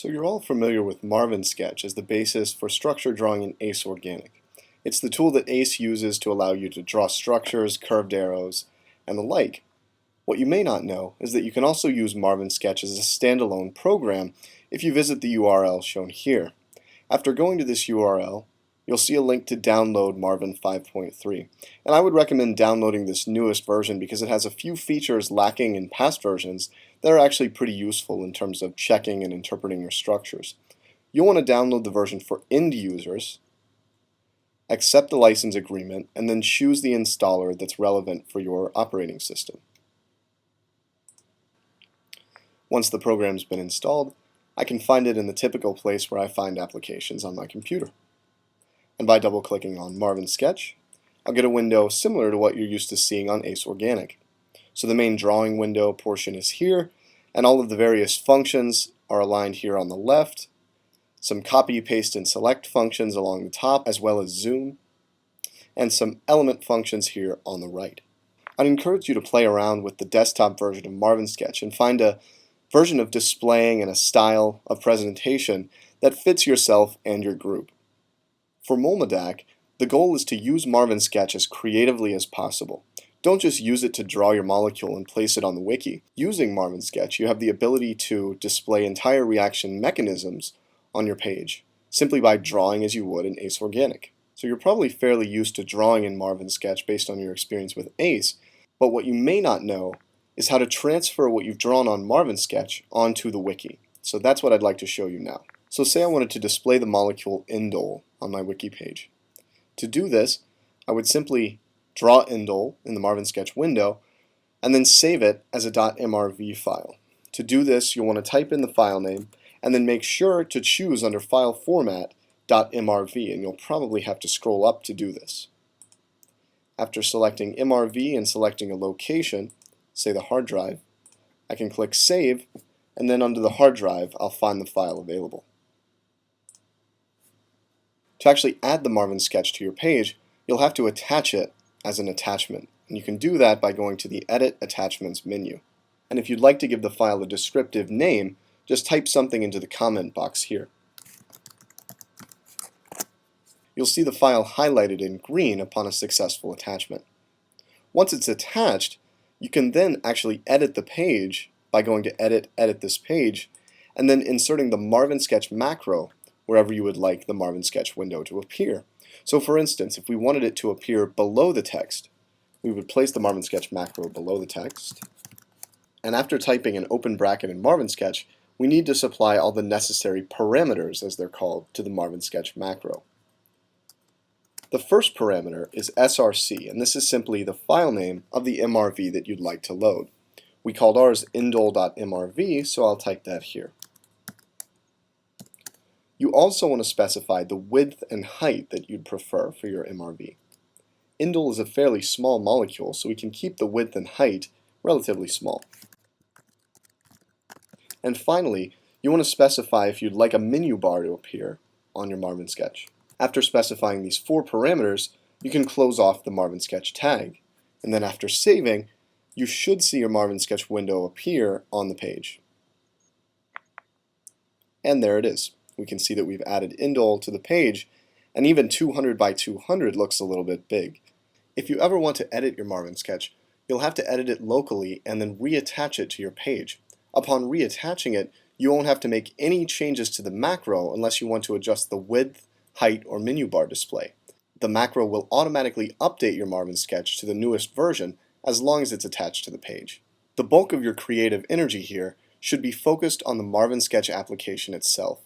So you're all familiar with MarvinSketch as the basis for structure drawing in ACE Organic. It's the tool that ACE uses to allow you to draw structures, curved arrows, and the like. What you may not know is that you can also use MarvinSketch as a standalone program if you visit the URL shown here. After going to this URL, you'll see a link to download Marvin 5.3. And I would recommend downloading this newest version because it has a few features lacking in past versions that are actually pretty useful in terms of checking and interpreting your structures. You'll want to download the version for end users, accept the license agreement, and then choose the installer that's relevant for your operating system. Once the program's been installed, I can find it in the typical place where I find applications on my computer. And by double-clicking on MarvinSketch, I'll get a window similar to what you're used to seeing on ACE Organic. So the main drawing window portion is here, and all of the various functions are aligned here on the left, some copy, paste, and select functions along the top, as well as zoom, and some element functions here on the right. I'd encourage you to play around with the desktop version of MarvinSketch and find a version of displaying and a style of presentation that fits yourself and your group. For Molmodac, the goal is to use MarvinSketch as creatively as possible. Don't just use it to draw your molecule and place it on the wiki. Using MarvinSketch, you have the ability to display entire reaction mechanisms on your page, simply by drawing as you would in ACE Organic. So you're probably fairly used to drawing in MarvinSketch based on your experience with ACE, but what you may not know is how to transfer what you've drawn on MarvinSketch onto the wiki. So that's what I'd like to show you now. So say I wanted to display the molecule indole on my wiki page. To do this, I would simply draw indole in the MarvinSketch window and then save it as a .mrv file. To do this, you'll want to type in the file name and then make sure to choose under file format .mrv, and you'll probably have to scroll up to do this. After selecting MRV and selecting a location, say the hard drive, I can click save, and then under the hard drive I'll find the file available. To actually add the MarvinSketch to your page, you'll have to attach it as an attachment, and you can do that by going to the Edit Attachments menu. And if you'd like to give the file a descriptive name, just type something into the comment box here. You'll see the file highlighted in green upon a successful attachment. Once it's attached, you can then actually edit the page by going to Edit this page, and then inserting the MarvinSketch macro wherever you would like the MarvinSketch window to appear. So for instance, if we wanted it to appear below the text, we would place the MarvinSketch macro below the text, and after typing an open bracket in MarvinSketch, we need to supply all the necessary parameters, as they're called, to the MarvinSketch macro. The first parameter is src, and this is simply the file name of the MRV that you'd like to load. We called ours indole.mrv, so I'll type that here. You also want to specify the width and height that you'd prefer for your MRV. Indole is a fairly small molecule, so we can keep the width and height relatively small. And finally, you want to specify if you'd like a menu bar to appear on your MarvinSketch. After specifying these four parameters, you can close off the MarvinSketch tag, and then after saving, you should see your MarvinSketch window appear on the page. And there it is. We can see that we've added indole to the page, and even 200 by 200 looks a little bit big. If you ever want to edit your MarvinSketch, you'll have to edit it locally and then reattach it to your page. Upon reattaching it, you won't have to make any changes to the macro unless you want to adjust the width, height, or menu bar display. The macro will automatically update your MarvinSketch to the newest version as long as it's attached to the page. The bulk of your creative energy here should be focused on the MarvinSketch application itself.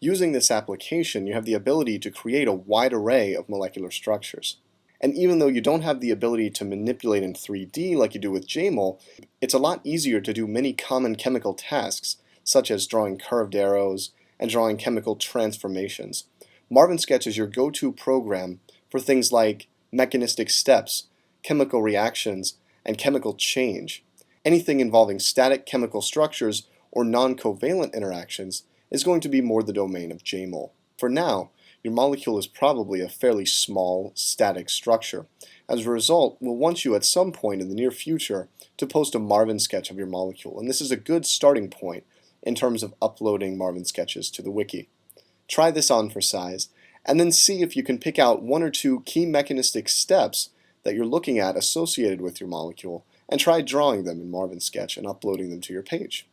Using this application, you have the ability to create a wide array of molecular structures. And even though you don't have the ability to manipulate in 3D like you do with JMOL, it's a lot easier to do many common chemical tasks, such as drawing curved arrows and drawing chemical transformations. MarvinSketch is your go-to program for things like mechanistic steps, chemical reactions, and chemical change. Anything involving static chemical structures or non-covalent interactions is going to be more the domain of JMOL. For now, your molecule is probably a fairly small, static structure. As a result, we'll want you at some point in the near future to post a MarvinSketch of your molecule, and this is a good starting point in terms of uploading Marvin sketches to the wiki. Try this on for size, and then see if you can pick out one or two key mechanistic steps that you're looking at associated with your molecule, and try drawing them in MarvinSketch and uploading them to your page.